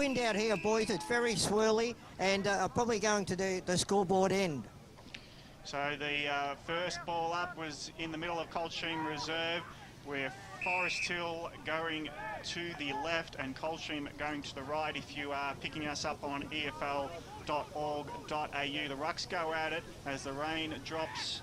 Wind out here, boys. It's very swirly and probably going to the scoreboard end. So the first ball up was in the middle of Coldstream Reserve, where Forest Hill going to the left and Coldstream going to the right. If you are picking us up on efl.org.au, the rucks go at it as the rain drops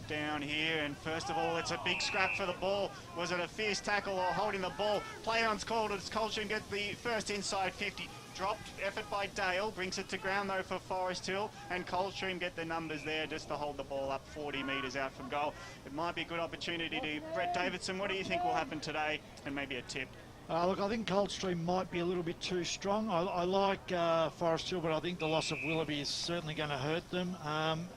down here, and first of all it's a big scrap for the ball. Was it a fierce tackle or holding the ball? Play on's called as Coldstream get the first inside 50. Dropped effort by Dale, brings it to ground though for Forest Hill, and Coldstream get the numbers there just to hold the ball up 40 metres out from goal. It might be a good opportunity to Brett Davidson. What do you think will happen today, and maybe a tip? Look, I think Coldstream might be a little bit too strong. I like Forest Hill, but I think the loss of Willoughby is certainly going to hurt them.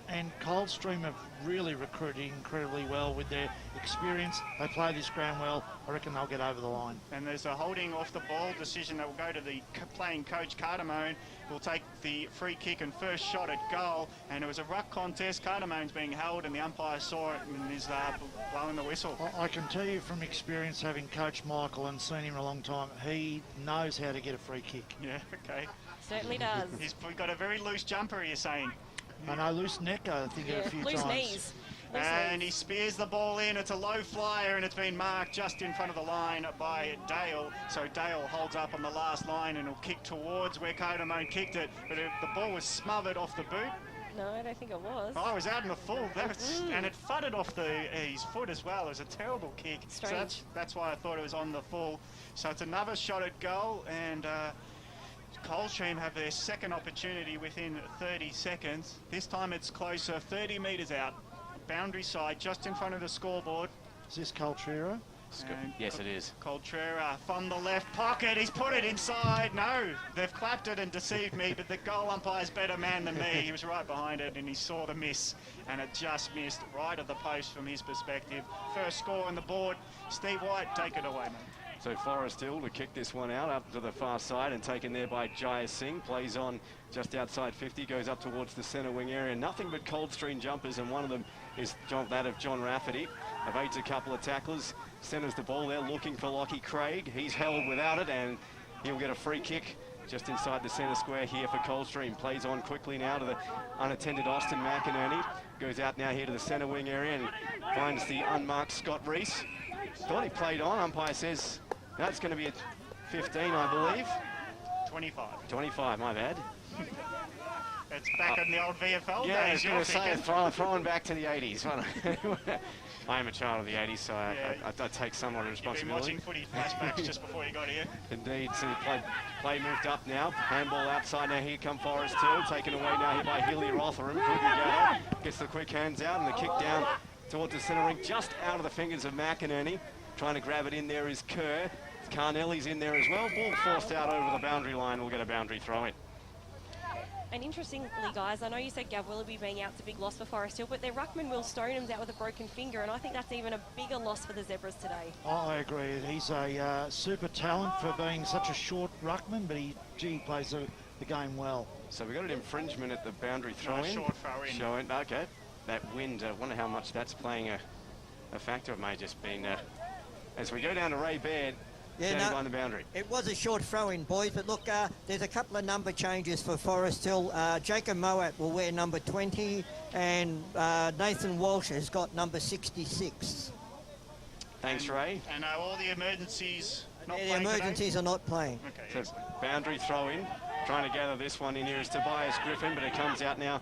And Coldstream have really recruited incredibly well with their experience. They play this ground well. I reckon they'll get over the line. And there's a holding off the ball decision that will go to the playing coach. Cardamone will take the free kick and first shot at goal. And it was a ruck contest. Cardamone's being held, and the umpire saw it and is blowing the whistle. I can tell you from experience, having coached Michael and seen him a long time, he knows how to get a free kick. Yeah, okay. Certainly does. He's got a very loose jumper, you're saying. I know, loose neck, I think, a few loose times. Knees. And he spears the ball in. It's a low flyer, and it's been marked just in front of the line by Dale. So Dale holds up on the last line and will kick towards where Cardamone kicked it. But the ball was smothered off the boot. No, I don't think it was. Oh, it was out in the full. And it thudded off his foot as well. It was a terrible kick. Strange. So that's why I thought it was on the full. So it's another shot at goal, and Coldstream have their second opportunity within 30 seconds. This time it's closer, 30 metres out. Boundary side, just in front of the scoreboard. Is this Coldstream? Yes, it is. Coldstream from the left pocket. He's put it inside. No, they've clapped it and deceived me, but the goal umpire's better man than me. He was right behind it and he saw the miss, and it just missed right at the post from his perspective. First score on the board. Steve White, take it away, mate. So Forest Hill to kick this one out up to the far side and taken there by Jaya Singh. Plays on just outside 50, goes up towards the centre wing area. Nothing but Coldstream jumpers, and one of them is that of John Rafferty. Evades a couple of tacklers, centres the ball there looking for Lockie Craig. He's held without it, and he'll get a free kick just inside the centre square here for Coldstream. Plays on quickly now to the unattended Austin McInerney. Goes out now here to the centre wing area and finds the unmarked Scott Reese. Thought he played on. Umpire says that's going to be a 15, I believe. 25. 25, my bad. It's back in the old VFL yeah, days. I was going to say, throwing back to the 80s. I am a child of the 80s, so I take somewhat of responsibility. You've been watching footy flashbacks just before you got here. Indeed. So play moved up now. Handball outside now. Here come Forest Hill. Taken away now here by Hilly Rotherham. Gets the quick hands out and the kick down towards the centre ring, just out of the fingers of McInerney. Trying to grab it in there is Kerr. Carnelli's in there as well. Ball forced out over the boundary line. We'll get a boundary throw in. And interestingly, guys, I know you said Gav Willoughby being out's a big loss for Forest Hill, but their ruckman Will Stoneham's out with a broken finger, and I think that's even a bigger loss for the Zebras today. Oh, I agree. He's a super talent for being such a short ruckman, but he plays the game well. So we got an infringement at the boundary throw-in. Short throw in. Okay. That wind, I wonder how much that's playing a factor. It may just been as we go down to Ray Baird. Standing behind the boundary. It was a short throw-in, boys, but look, there's a couple of number changes for Forest Hill. Jacob Moat will wear number 20, and Nathan Walsh has got number 66. Thanks, Ray. And all the emergencies not the playing emergencies today? are not playing. Okay. So boundary throw-in. Trying to gather this one in here is Tobias Griffin, but it comes out now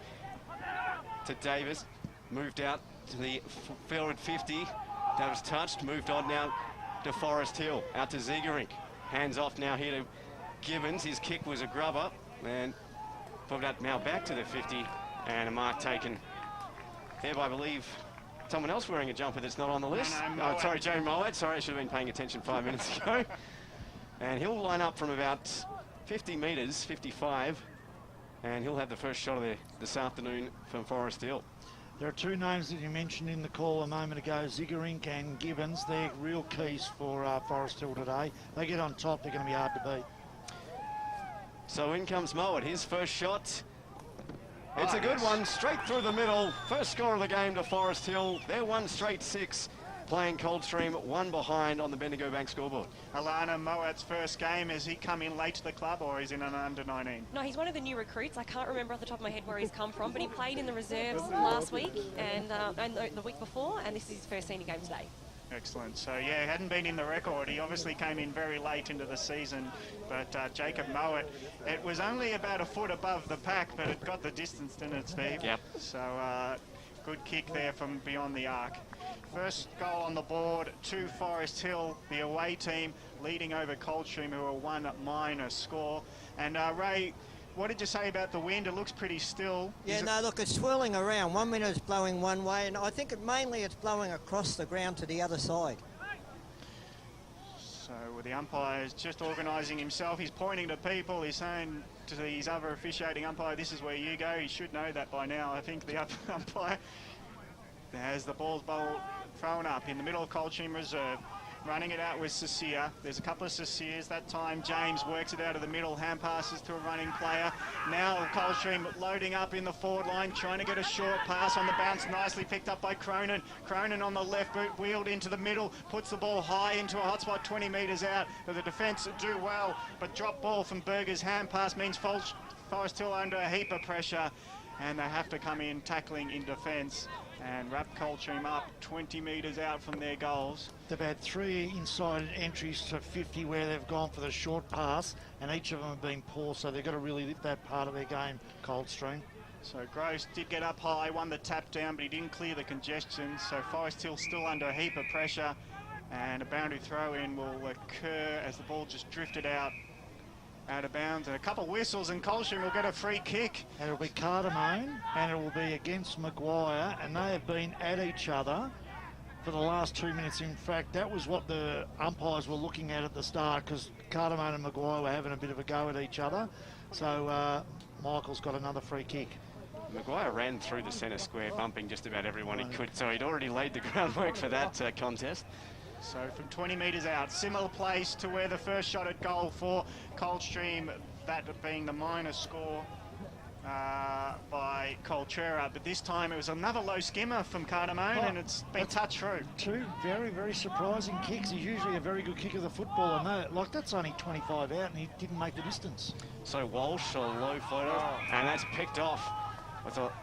to Davis. Moved out to the forward 50. That was touched. Moved on now to Forest Hill, out to Ziegering. Hands off now here to Gibbons. His kick was a grubber, and put that now back to the 50, and a mark taken there by, I believe, someone else wearing a jumper that's not on the list. No, sorry, Joe Moet. Sorry, I should have been paying attention 5 minutes ago. And he'll line up from about 50 metres, 55, and he'll have the first shot of this afternoon from Forest Hill. There are two names that you mentioned in the call a moment ago, Ziegering and Gibbons. They're real keys for Forest Hill today. They get on top, they're going to be hard to beat. So in comes Mowat, his first shot. It's a good one, straight through the middle. First score of the game to Forest Hill. They're one straight 6. playing Coldstream, 1 behind on the Bendigo Bank scoreboard. Alana Moat's first game, has he come in late to the club or is he in an under-19? No, he's one of the new recruits. I can't remember off the top of my head where he's come from, but he played in the reserves last week and the week before, and this is his first senior game today. Excellent. So, yeah, he hadn't been in the record. He obviously came in very late into the season. But Jacob Mowat, it was only about a foot above the pack, but it got the distance, didn't it, Steve? Yep. So, good kick there from beyond the arc. First goal on the board to Forest Hill, the away team, leading over Coldstream, who are 1- score. And, Ray, what did you say about the wind? It looks pretty still. Yeah, no, look, it's swirling around. 1 minute it's blowing one way, and I think mainly it's blowing across the ground to the other side. So the umpire is just organising himself. He's pointing to people. He's saying to his other officiating umpire, this is where you go. He should know that by now. I think the other umpire has the ball thrown up in the middle of Coldstream Reserve. Running it out with Sasia. There's a couple of Sasias. That time James works it out of the middle, hand passes to a running player. Now Coldstream loading up in the forward line, trying to get a short pass on the bounce, nicely picked up by Cronin. Cronin on the left boot, wheeled into the middle, puts the ball high into a hot spot 20 metres out. But the defence do well, but drop ball from Berger's hand pass means Forest Hill under a heap of pressure, and they have to come in tackling in defence and wrap Coldstream up 20 metres out from their goals. They've had 3 inside entries to 50 where they've gone for the short pass, and each of them have been poor, so they've got to really lift that part of their game, Coldstream. So Gross did get up high, won the tap down, but he didn't clear the congestion, so Forest Hill still under a heap of pressure, and a boundary throw-in will occur as the ball just drifted out of bounds, and a couple of whistles, and Coldstream will get a free kick. And it'll be Cardamone, and it will be against Maguire, and they have been at each other for the last 2 minutes. In fact, that was what the umpires were looking at the start, because Cardamone and Maguire were having a bit of a go at each other. So Michael's got another free kick. Maguire ran through the centre square, bumping just about everyone he could, so he'd already laid the groundwork for that contest. So from 20 metres out, similar place to where the first shot at goal for Coldstream, that being the minor score by Coltrera. But this time it was another low skimmer from Cardamone, and it's been touched through. 2 very, very surprising kicks. He's usually a very good kicker of the football, and that's only 25 out, and he didn't make the distance. So Walsh, a low floater, and that's picked off. I thought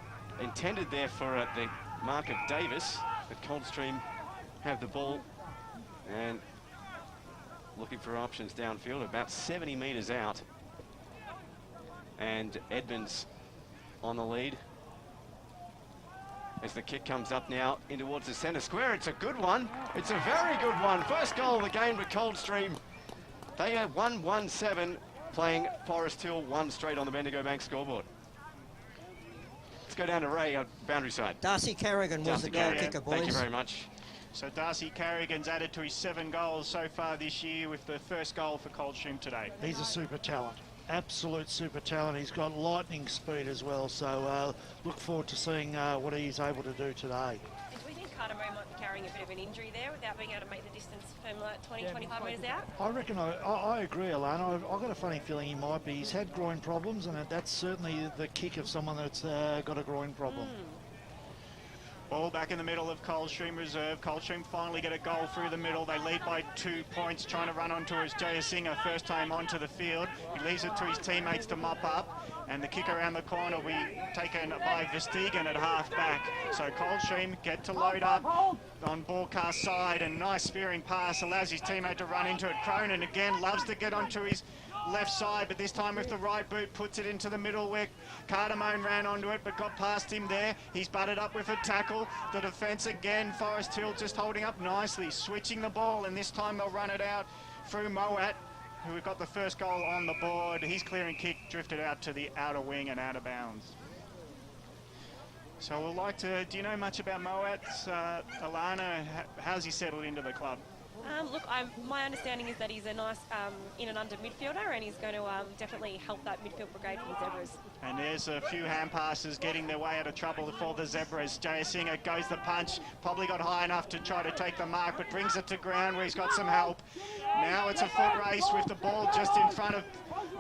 intended there for the mark of Davis, but Coldstream have the ball and looking for options downfield, about 70 metres out. And Edmonds on the lead as the kick comes up now in towards the centre square. It's a good one. It's a very good one. First goal of the game with Coldstream. They are 1-1-7 playing Forest Hill 1 straight on the Bendigo Bank scoreboard. Let's go down to Ray, boundary side. Darcy Carrigan was the goal kicker, boys. Thank you very much. So Darcy Carrigan's added to his 7 goals so far this year with the first goal for Coldstream today. He's a super talent, absolute super talent. He's got lightning speed as well, so look forward to seeing what he's able to do today. And do we think Cardamone might be carrying a bit of an injury there without being able to make the distance from like 20, 25 metres out? I reckon, I agree, Alana. I've got a funny feeling he might be. He's had groin problems, and that's certainly the kick of someone that's got a groin problem. Ball back in the middle of Coldstream Reserve. Coldstream finally get a goal through the middle. They lead by 2 points, trying to run onto his Jaya Singer, first time onto the field. He leaves it to his teammates to mop up, and the kick around the corner will be taken by Verstegen at half back. So Coldstream get to load up on Borkar's side, and nice spearing pass allows his teammate to run into it. Cronin again loves to get onto his left side, but this time with the right boot puts it into the middle where Cardamone ran onto it but got past him there. He's butted up with a tackle. The defence again, Forest Hill just holding up nicely, switching the ball, and this time they'll run it out through Moat, who got the first goal on the board. His clearing kick drifted out to the outer wing and out of bounds. So we'd like to, do you know much about Moat, Alana? How's he settled into the club? Look, my understanding is that he's a nice in and under midfielder, and he's going to definitely help that midfield brigade for the Zebras. And there's a few hand passes getting their way out of trouble for the Zebras. Jaya Singer goes the punch, probably got high enough to try to take the mark, but brings it to ground where he's got some help. Now it's a foot race with the ball just in front of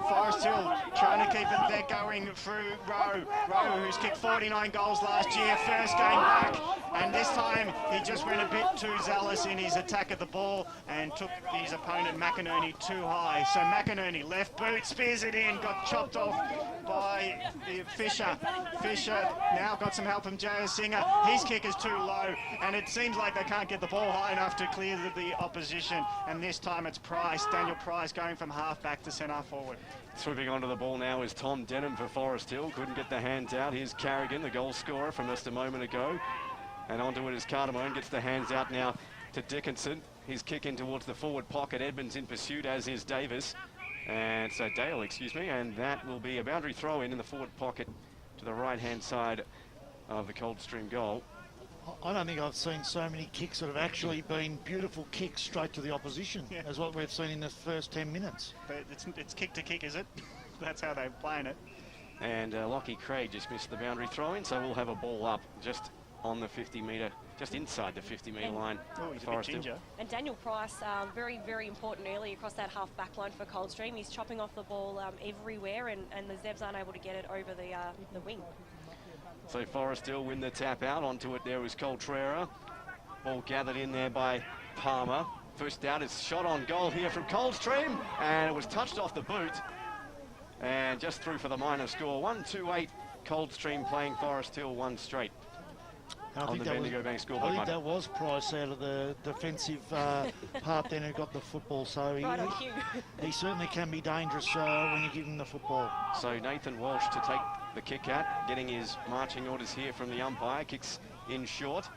Forest Hill, trying to keep it. They're going through Rowe. Rowe, who's kicked 49 goals last year, first game back. And this time, he just went a bit too zealous in his attack of the ball and took his opponent, McInerney, too high. So McInerney, left boot, spears it in, got chopped off by Fisher. Fisher now got some help from J.S. Singer. His kick is too low, and it seems like they can't get the ball high enough to clear the opposition. And this time it's Price, Daniel Price, going from half back to centre forward. Swooping onto the ball now is Tom Denham for Forest Hill. Couldn't get the hands out. Here's Carrigan, the goal scorer from just a moment ago. And onto it is Cardamone, gets the hands out now to Dickinson. His kick in towards the forward pocket. Edmonds in pursuit, as is Davis. And so Dale, excuse me, and that will be a boundary throw in the forward pocket to the right-hand side of the Coldstream goal. I don't think I've seen so many kicks that have actually been beautiful kicks straight to the opposition as what we've seen in the first 10 minutes. But it's kick to kick, is it? That's how they're playing it. And Lockie Craig just missed the boundary throw in, so we'll have a ball up just on the 50-metre, just inside the 50-metre line. Oh, he's a bit ginger. And Daniel Price, very, very important early across that half-back line for Coldstream. He's chopping off the ball everywhere, and the Zebs aren't able to get it over the wing. So Forest Hill win the tap out. Onto it there was Coltrera. Ball gathered in there by Palmer. First out is shot on goal here from Coldstream, and it was touched off the boot and just through for the minor score. 1-2-8 Coldstream playing Forest Hill one straight. I think that was Price out of the defensive part then who got the football, so he certainly can be dangerous when you give him the football. So Nathan Walsh to take the kick at, getting his marching orders here from the umpire, kicks in short.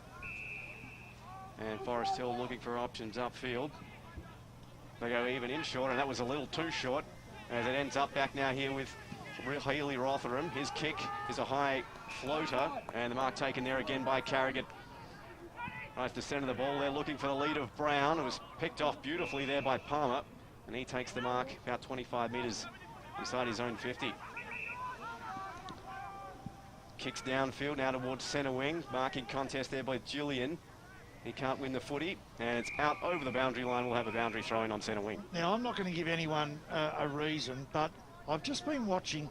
And Forest Hill looking for options upfield. They go even in short, and that was a little too short, as it ends up back now here with Healy Rotherham. His kick is a high floater, and the mark taken there again by Carrigan. Nice to centre the ball. They're looking for the lead of Brown. It was picked off beautifully there by Palmer, and he takes the mark about 25 metres inside his own 50. Kicks downfield now towards centre wing. Marking contest there by Julian. He can't win the footy, and it's out over the boundary line. We'll have a boundary throw in on centre wing. Now, I'm not going to give anyone a reason, but I've just been watching.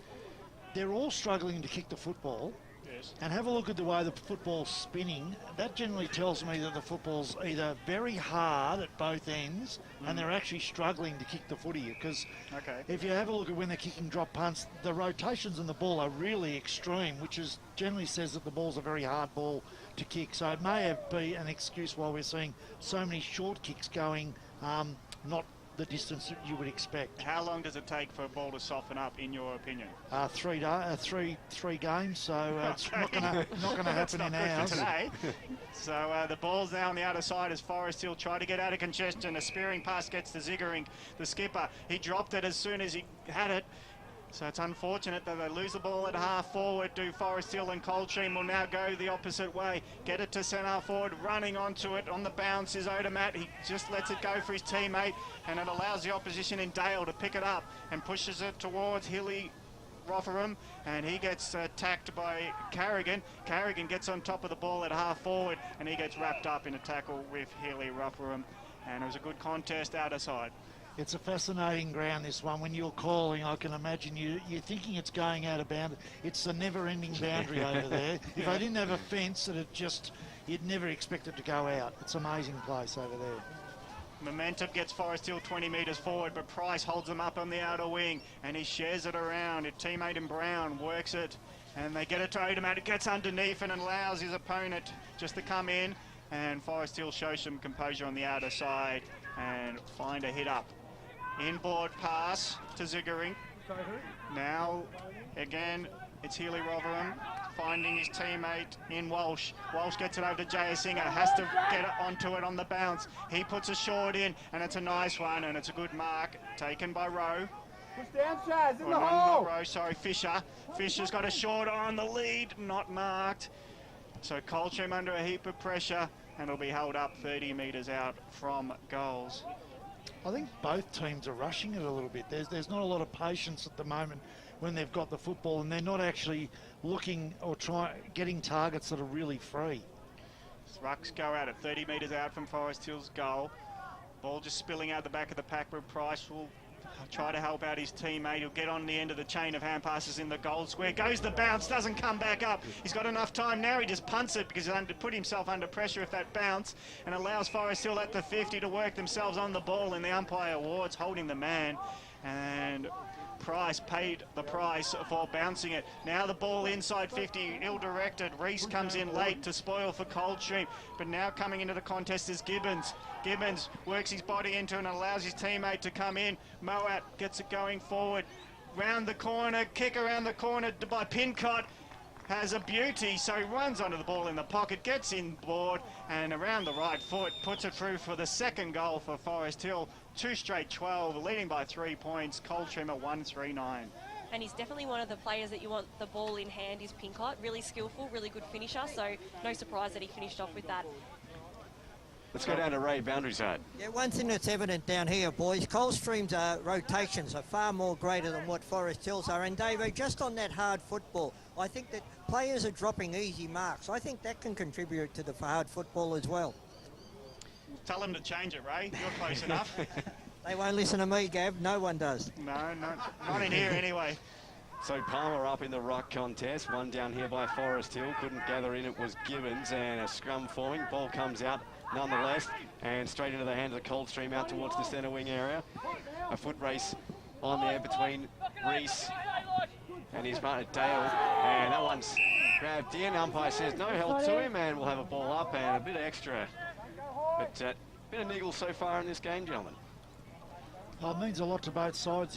They're all struggling to kick the football. Yes. And have a look at the way the football's spinning. That generally tells me that the football's either very hard at both ends and they're actually struggling to kick the footy. Because if you have a look at when they're kicking drop punts, the rotations in the ball are really extreme, which generally says that the ball's a very hard ball to kick. So it may be an excuse why we're seeing so many short kicks going, not the distance that you would expect. How long does it take for a ball to soften up, in your opinion? 3 games, so it's not going to happen in ours. Today. So the ball's now on the outer side as Forest Hill try to get out of congestion. A spearing pass gets to Ziggering, the skipper. He dropped it as soon as he had it. So it's unfortunate that they lose the ball at half forward. Do Forest Hill, and Coldstream will now go the opposite way. Get it to centre forward, running onto it on the bounce is Odermatt. He just lets it go for his teammate, and it allows the opposition in Dale to pick it up and pushes it towards Hilly Rotherham, and he gets attacked by Carrigan. Carrigan gets on top of the ball at half forward, and he gets wrapped up in a tackle with Hilly Rotherham, and it was a good contest outer side. It's a fascinating ground, this one. When you're calling, I can imagine you're thinking it's going out of bounds. It's a never-ending boundary over there. If they didn't have a fence, you'd never expect it to go out. It's an amazing place over there. Momentum gets Forest Hill 20 metres forward, but Price holds them up on the outer wing, and he shares it around. His teammate in Brown works it, and they get it to Odermatt. It gets underneath and allows his opponent just to come in, and Forest Hill shows some composure on the outer side and find a hit up. Inboard pass to Ziggering. Now, again, it's Healy Rotherham finding his teammate in Walsh. Walsh gets it over to J.S. Singer, has to get it onto it on the bounce. He puts a short in, and it's a nice one, and it's a good mark taken by Rowe. Push down, Chaz, in the Not hole. Rowe, sorry, Fisher. Fisher's got a short on the lead, not marked. So Coldstream under a heap of pressure, and it'll be held up 30 metres out from goals. I think both teams are rushing it a little bit. There's not a lot of patience at the moment when they've got the football, and they're not actually looking or getting targets that are really free. Rucks go out at 30 metres out from Forest Hill's goal. Ball just spilling out the back of the pack, but Price will try to help out his teammate. He'll get on the end of the chain of hand passes in the goal square. Goes the bounce, doesn't come back up. He's got enough time now. He just punts it because he's put himself under pressure with that bounce, and allows Forest Hill at the 50 to work themselves on the ball, and the umpire awards holding the man. And Price paid the price for bouncing it. Now the ball inside 50, ill-directed. Reese comes in late to spoil for Coldstream, but now coming into the contest is Gibbons. Gibbons works his body into it and allows his teammate to come in. Moat gets it going forward. Round the corner, kick around the corner by Pincott. Has a beauty, so he runs onto the ball in the pocket, gets inboard, and around the right foot, puts it through for the second goal for Forest Hill. 2 straight 12, leading by 3 points. Coldstream at 1-3-9. And he's definitely one of the players that you want the ball in hand is Pincott. Really skillful, really good finisher, so no surprise that he finished off with that. Let's go down to Ray, boundary side. Yeah, one thing that's evident down here, boys, Coldstream's rotations are far more greater than what Forest Hills are. And, Davo, just on that hard football, I think that players are dropping easy marks. I think that can contribute to the hard football as well. Tell him to change it, Ray. You're close enough. They won't listen to me, Gav. No one does. No, not in here anyway. So Palmer up in the ruck contest. One down here by Forest Hill. Couldn't gather in. It was Gibbons, and a scrum forming. Ball comes out nonetheless, and straight into the hands of Coldstream out towards the centre wing area. A foot race on there between Reese and his partner Dale, and that one's grabbed in. Umpire says no help to him, and we'll have a ball up and a bit of extra. But bit of niggle so far in this game, gentlemen. Well, it means a lot to both sides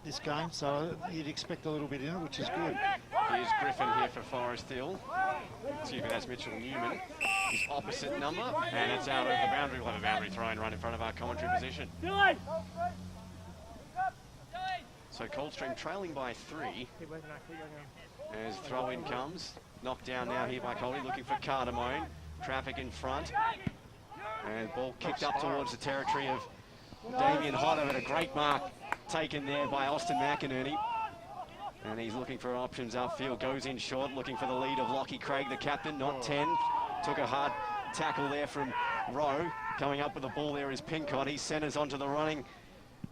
this game, so you'd expect a little bit in it, which is good. Here's Griffin here for Forest Hill. Excuse me, that's Mitchell Newman. His opposite number, and it's out over the boundary. We'll have a boundary throw in right in front of our commentary position. So Coldstream trailing by 3. As throw-in comes. Knocked down now here by Coley, looking for Cardamone. Traffic in front. And ball kicked up towards the territory of Damien Hodder, but a great mark taken there by Austin McInerney. And he's looking for options upfield, goes in short, looking for the lead of Lockie Craig, the captain, not 10. Took a hard tackle there from Rowe. Coming up with the ball there is Pincott. He centres onto the running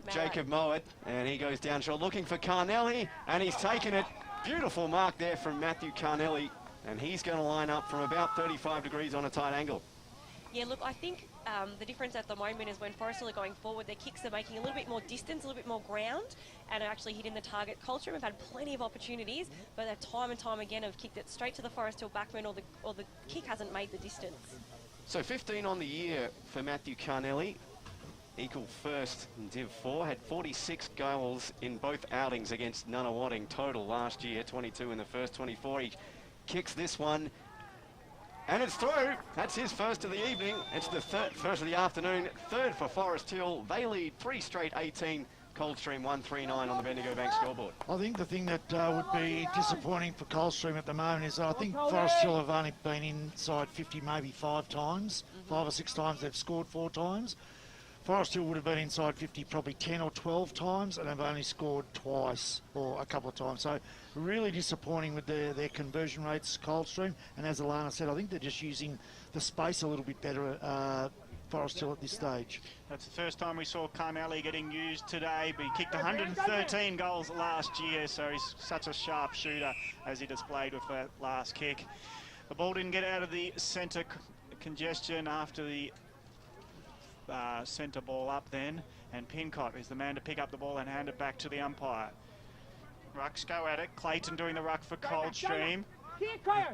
Jacob Mowat, and he goes down short, looking for Carnelli, and he's taken it. Beautiful mark there from Matthew Carnelli, and he's going to line up from about 35 degrees on a tight angle. Yeah, look, I think the difference at the moment is when Forest Hill are going forward, their kicks are making a little bit more distance, a little bit more ground, and are actually hitting the target. Coldstream have had plenty of opportunities, but they've time and time again have kicked it straight to the Forest Hill backman, or the kick hasn't made the distance. So 15 on the year for Matthew Carnelli, equal first in Div 4, had 46 goals in both outings against Nunawading total last year, 22 in the first, 24. He kicks this one, and it's through. That's his first of the evening. It's the first of the afternoon, third for Forest Hill. They lead 3 straight 18. Coldstream 1-3-9 on the Bendigo Bank scoreboard. I think the thing that would be disappointing for Coldstream at the moment is I think Forest Hill have only been inside 50 maybe 5 times. 5 or 6 times they've scored 4 times. Forest Hill would have been inside 50 probably 10 or 12 times, and they've only scored twice or a couple of times. So really disappointing with their conversion rates, Coldstream. And as Alana said, I think they're just using the space a little bit better, Forest Hill at this stage. That's the first time we saw Carnelli getting used today, but he kicked 113 goals last year, so he's such a sharp shooter as he displayed with that last kick. The ball didn't get out of the centre congestion after the centre ball up then, and Pincott is the man to pick up the ball and hand it back to the umpire. Rucks go at it. Clayton doing the ruck for Coldstream.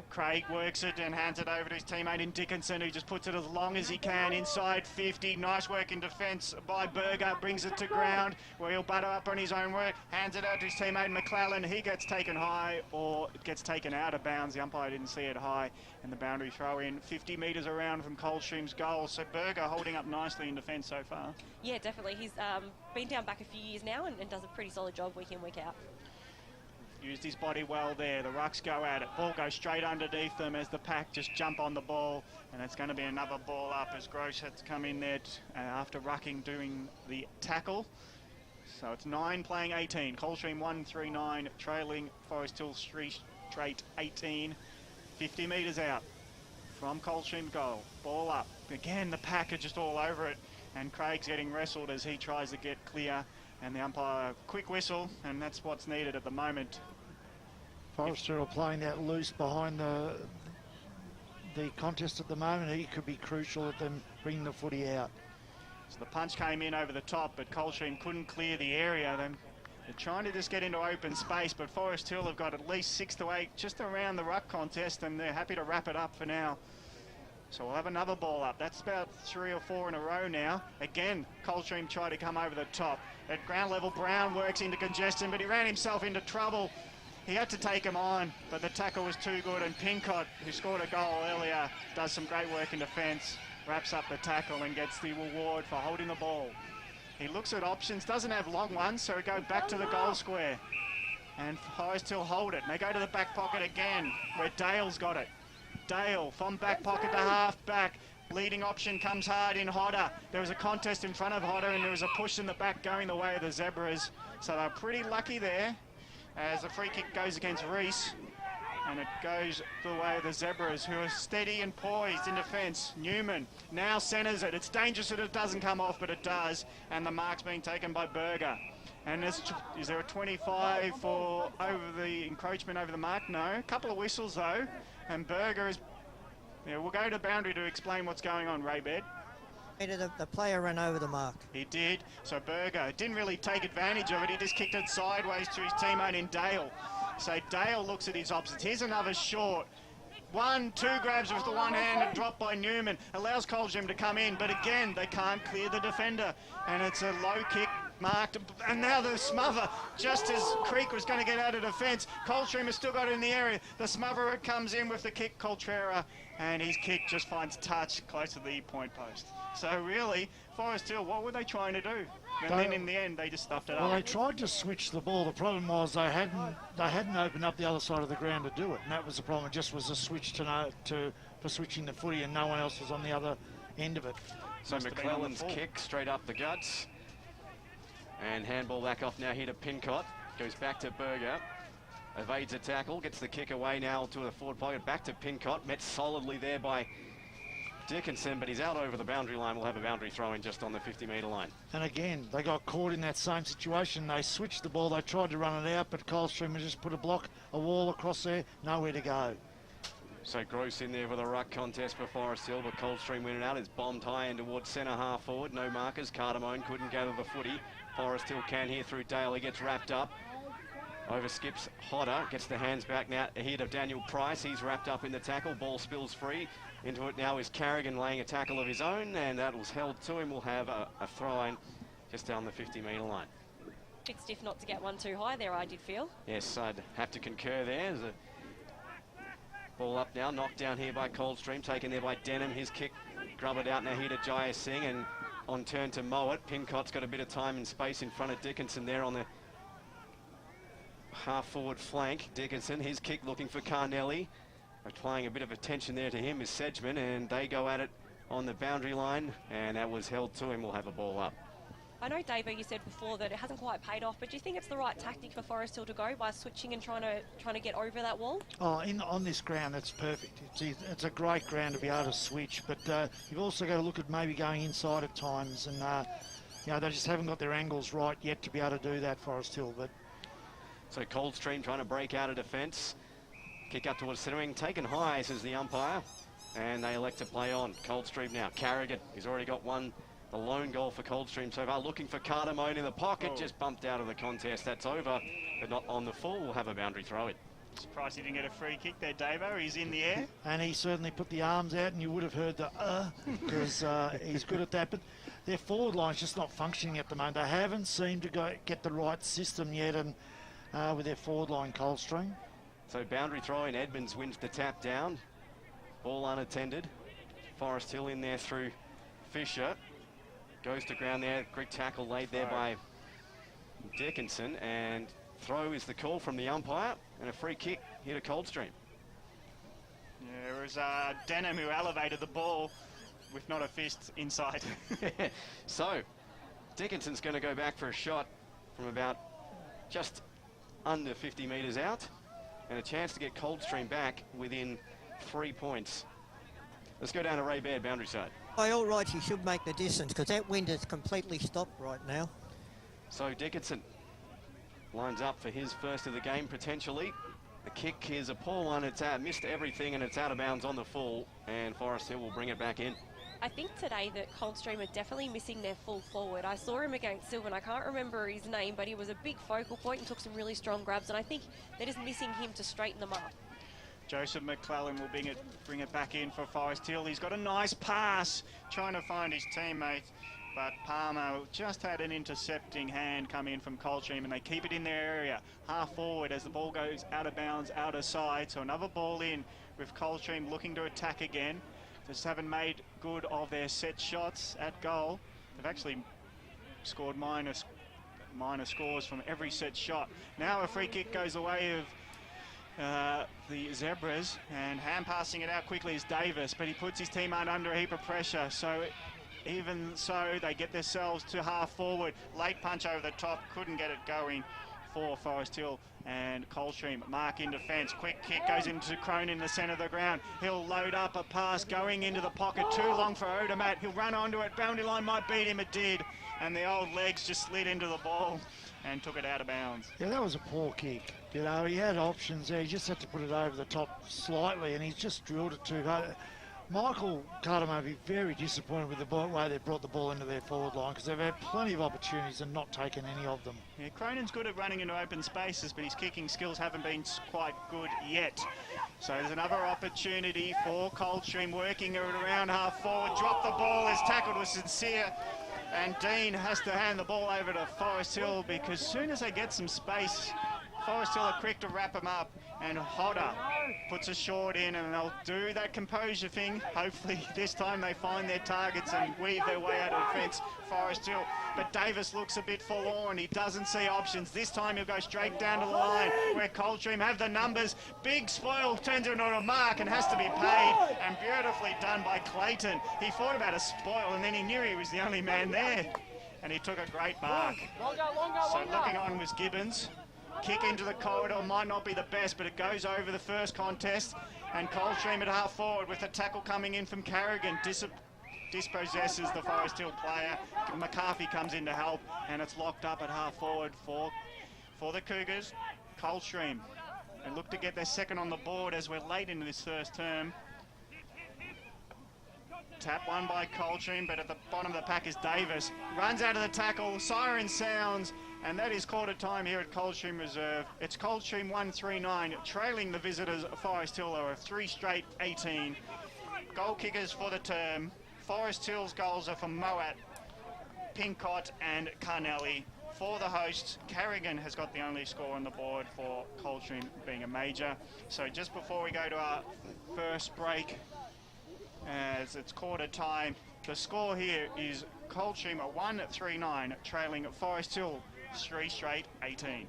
Craig works it and hands it over to his teammate in Dickinson, who just puts it as long as he can inside 50. Nice work in defence by Berger, brings it to ground where he'll butter up on his own work, hands it out to his teammate McClellan. He gets taken high, or it gets taken out of bounds. The umpire didn't see it high, and the boundary throw in 50 metres around from Coldstream's goal. So Berger holding up nicely in defence so far. Yeah, definitely. He's been down back a few years now and does a pretty solid job week in, week out. Used his body well there. The Rucks go at it. Ball goes straight underneath them as the pack just jump on the ball. And it's going to be another ball up as Gross has come in there after Rucking doing the tackle. So it's 9 playing 18. Coldstream 1-3-9, trailing Forest Hill 3 straight 18. 50 metres out from Coldstream goal. Ball up. Again, the pack are just all over it. And Craig's getting wrestled as he tries to get clear, and the umpire, quick whistle, and that's what's needed at the moment. Forest Hill playing that loose behind the contest at the moment. He could be crucial at them bringing the footy out. So the punch came in over the top, but Coldstream couldn't clear the area. They're trying to just get into open space, but Forest Hill have got at least 6 to 8 just around the ruck contest, and they're happy to wrap it up for now. So we'll have another ball up. That's about 3 or 4 in a row now. Again, Coldstream tried to come over the top. At ground level, Brown works into congestion, but he ran himself into trouble. He had to take him on, but the tackle was too good, and Pincott, who scored a goal earlier, does some great work in defence, wraps up the tackle and gets the reward for holding the ball. He looks at options, doesn't have long ones, so he goes back to the goal square. And Forest Hill hold it, and they go to the back pocket again, where Dale's got it. Dale from back pocket to half back. Leading option comes hard in Hodder. There was a contest in front of Hodder, and there was a push in the back going the way of the Zebras. So they're pretty lucky there, as the free kick goes against Reese. And it goes the way of the Zebras, who are steady and poised in defence. Newman now centres it. It's dangerous that it doesn't come off, but it does. And the mark's being taken by Berger. And is there a 25 for over the encroachment over the mark? No. A couple of whistles, though. And Berger is... Yeah, we'll go to boundary to explain what's going on, Raybed. The player ran over the mark. He did. So Berger didn't really take advantage of it. He just kicked it sideways to his teammate in Dale. So Dale looks at his options. Here's another short. 1-2 grabs with the one hand and drop by Newman. Allows Coldstream to come in, but again, they can't clear the defender. And it's a low kick marked. And now the smother, just as Creek was going to get out of defence. Coldstream has still got it in the area. The smotherer comes in with the kick, Coltrera, and his kick just finds touch close to the point post. So really, Forest Hill, what were they trying to do? And then in the end, they just stuffed it up. Well, they tried to switch the ball. The problem was they hadn't opened up the other side of the ground to do it, and that was the problem. It just was a switch for switching the footy, and no one else was on the other end of it. So McClellan's kick straight up the guts, and handball back off now here to Pincott. Goes back to Berger. Evades a tackle, gets the kick away now to the forward pocket. Back to Pincott, met solidly there by Dickinson, but he's out over the boundary line. We'll have a boundary throw in just on the 50-metre line. And again, they got caught in that same situation. They switched the ball. They tried to run it out, but Coldstream just put a wall across there, nowhere to go. So Gross in there with a ruck contest for Forest Hill, but Coldstream winning out. It's bombed high in towards centre half forward. No markers. Cardamone couldn't gather the footy. Forest Hill can here through Dale. He gets wrapped up. Over skips Hodder, gets the hands back now ahead of Daniel Price. He's wrapped up in the tackle. Ball spills free. Into it now is Carrigan laying a tackle of his own, and that was held to him. We'll have a throw-in just down the 50-metre line. Bit stiff not to get one too high there, I did feel. Yes, I'd have to concur there. There's a ball up now, knocked down here by Coldstream, taken there by Denham. His kick grubbered out now here to Jaya Singh, and on turn to Mowat. Pincott's got a bit of time and space in front of Dickinson there on the half-forward flank. Dickinson, his kick looking for Carnelli. Applying a bit of attention there to him is Sedgman, and they go at it on the boundary line, and that was held to him. We'll have a ball up. I know, Dave, you said before that it hasn't quite paid off, but do you think it's the right tactic for Forest Hill to go by switching and trying to get over that wall? Oh, on this ground, that's perfect. It's a great ground to be able to switch, but you've also got to look at maybe going inside at times, and they just haven't got their angles right yet to be able to do that, Forest Hill. But so Coldstream trying to break out of defence. Kick up towards centering, taken high, says the umpire, and they elect to play on. Coldstream now. Carrigan, he's already got one, the lone goal for Coldstream so far. Looking for Cardamone in the pocket, just bumped out of the contest. That's over, but not on the full. We'll have a boundary throw it. Surprised he didn't get a free kick there, Davo. He's in the air. And he certainly put the arms out, and you would have heard the because he's good at that. But their forward line's just not functioning at the moment. They haven't seemed to get the right system yet, and with their forward line, Coldstream. So boundary throw in. Edmonds wins the tap down. Ball unattended. Forest Hill in there through Fisher. Goes to ground there. Great tackle laid there by Dickinson. And throw is the call from the umpire. And a free kick here to Coldstream. Yeah, it was Denham who elevated the ball with not a fist inside. So Dickinson's going to go back for a shot from about just under 50 metres out. And a chance to get Coldstream back within 3 points. Let's go down to Ray Baird, boundary side. By all rights, he should make the distance because that wind is completely stopped right now. So Dickinson lines up for his first of the game potentially. The kick is a poor one. It's out, missed everything, and it's out of bounds on the full. And Forest Hill will bring it back in. I think today that Coldstream are definitely missing their full forward. I saw him against Sylvan. I can't remember his name, but he was a big focal point and took some really strong grabs. And I think they're just missing him to straighten them up. Joseph McClellan will bring it back in for Forest Hill. He's got a nice pass, trying to find his teammate, but Palmer just had an intercepting hand come in from Coldstream, and they keep it in their area, half forward as the ball goes out of bounds, out of side. So another ball in with Coldstream looking to attack again. Just haven't made good of their set shots at goal. They've actually scored minor scores from every set shot. Now a free kick goes the way of the Zebras, and hand passing it out quickly is Davis, but he puts his teammate under a heap of pressure. So even so, they get themselves to half forward. Late punch over the top, couldn't get it going for Forest Hill. And Coldstream mark in defence. Quick kick goes into Crone in the centre of the ground. He'll load up a pass going into the pocket. Too long for Odermatt. He'll run onto it. Boundary line might beat him. It did. And the old legs just slid into the ball and took it out of bounds. Yeah, that was a poor kick. You know, he had options there. He just had to put it over the top slightly, and he's just drilled it too hard. Michael Carter may be very disappointed with the way they brought the ball into their forward line, because they've had plenty of opportunities and not taken any of them. Yeah, Cronin's good at running into open spaces, but his kicking skills haven't been quite good yet. So there's another opportunity for Coldstream, working it around half forward. Drop the ball, is tackled with Sincere, and Dean has to hand the ball over to Forest Hill, because as soon as they get some space, Forest Hill are quick to wrap him up, and Hodder puts a short in, and they'll do that composure thing. Hopefully this time they find their targets and weave their way out of defence, Forest Hill. But Davis looks a bit forlorn. He doesn't see options. This time he'll go straight down to the line where Coldstream have the numbers. Big spoil turns into a mark and has to be paid, and beautifully done by Clayton. He thought about a spoil, and then he knew he was the only man there, and he took a great mark. So looking on was Gibbons. Kick into the corridor might not be the best, but it goes over the first contest, and Coldstream at half forward with the tackle coming in from Carrigan dispossesses the Forest Hill player. McCarthy comes in to help, and it's locked up at half forward for the Cougars. Coldstream, they look to get their second on the board as we're late into this first term. Tap one by Coldstream, but at the bottom of the pack is Davis. Runs out of the tackle, siren sounds, and that is quarter time here at Coldstream Reserve. It's Coldstream 139, trailing the visitors Forest Hill are 3 straight 18. Goal kickers for the term. Forest Hill's goals are from Moat, Pincott and Carnelli. For the hosts, Carrigan has got the only score on the board for Coldstream being a major. So just before we go to our first break, as it's quarter time, the score here is Coldstream 139, trailing Forest Hill 3 straight 18.